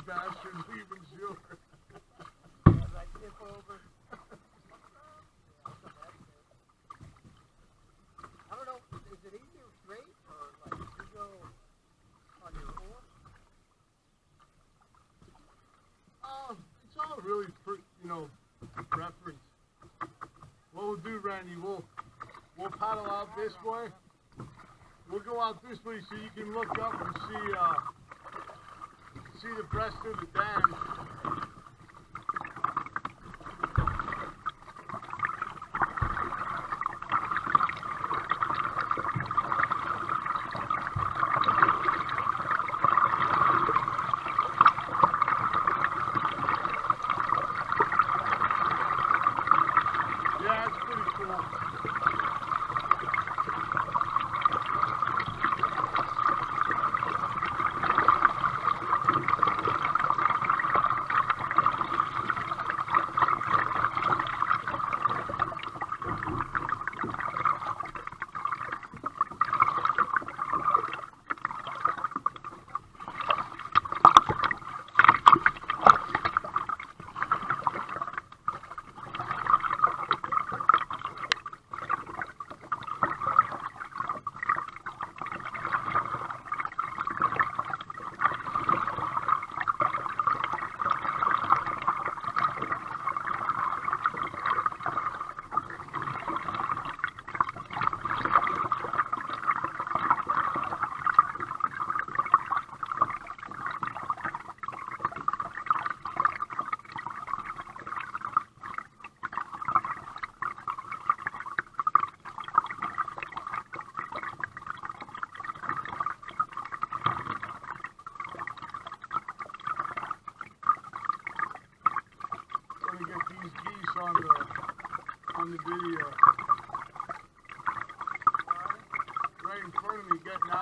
bastards leaving shore. As I tip over. I don't know, is it easier straight or like you go on your oar? It's all really, preference. What we'll do, Randy, we'll paddle out this way. We'll go out this way so you can look up and see the breast of the dam. Yeah, it's pretty cool. On the video. Right in front of me, getting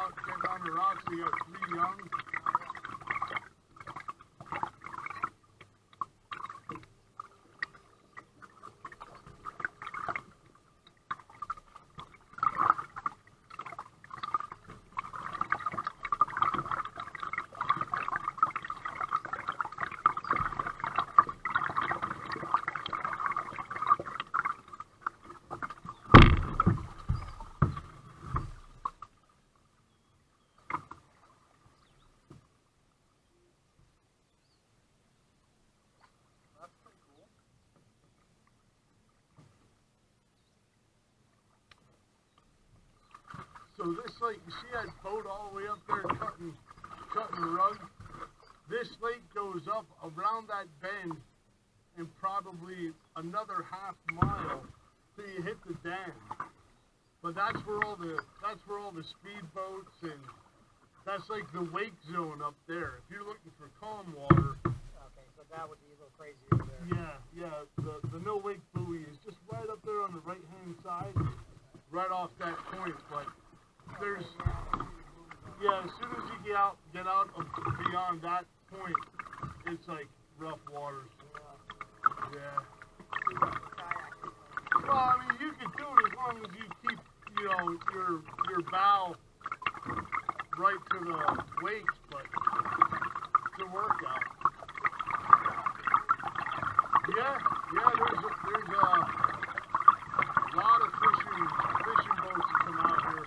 on the rocks, we got 3 young. So this lake, you see that boat all the way up there cutting the rug? This lake goes up around that bend and probably another half mile till you hit the dam. But that's where all the speedboats, and that's like the wake zone up there. If you're looking for calm water. Okay, so that would be a little crazy over there. Yeah. The no wake buoy is just right up there on the right hand side, right off that point. But there's, as soon as you get out beyond that point, it's like rough waters. Yeah. Well, I mean, you can do it as long as you keep, your bow right to the wakes, but it's a workout. Yeah, there's a lot of fishing boats that come out here.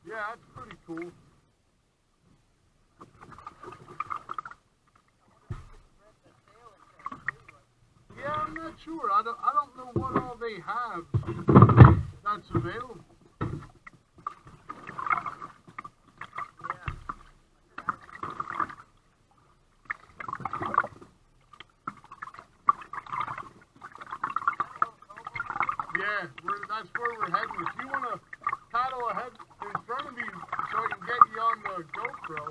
Yeah, that's pretty cool. Yeah, I'm not sure. I don't know what all they have that's available. Yeah, we're that's where we're heading. If you want to paddle ahead in front of me so I can get you on the GoPro.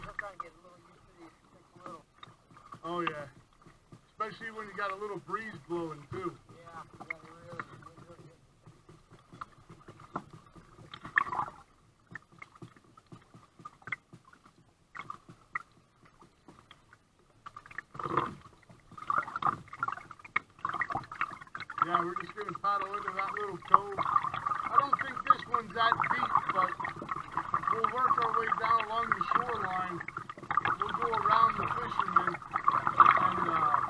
Sometimes get a little used to these thick little. Oh yeah. Especially when you got a little breeze blowing too. Yeah, they really good. Yeah, we're just gonna paddle into that little cove. I don't think this one's that deep, but we'll work our way down along the shoreline. We'll go around the fishermen and yeah,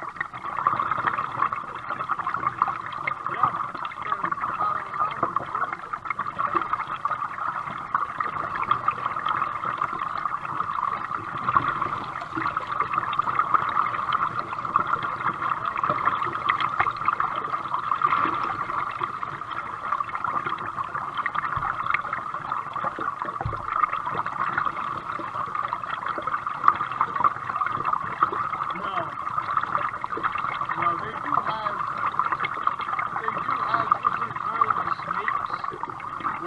start paddling around the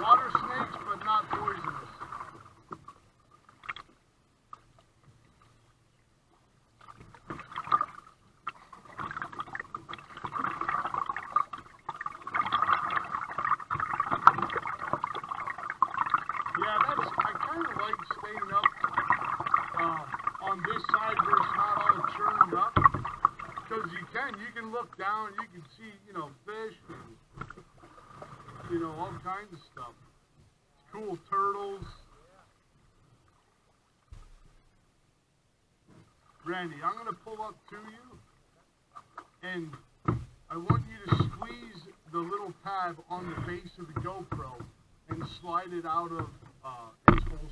water snakes, but not poisonous. Yeah, I kind of like staying up on this side where it's not all churned up. Because you can look down, you can see, fish and, all kinds of stuff. Cool turtles. Randy, I'm going to pull up to you, and I want you to squeeze the little tab on the base of the GoPro and slide it out of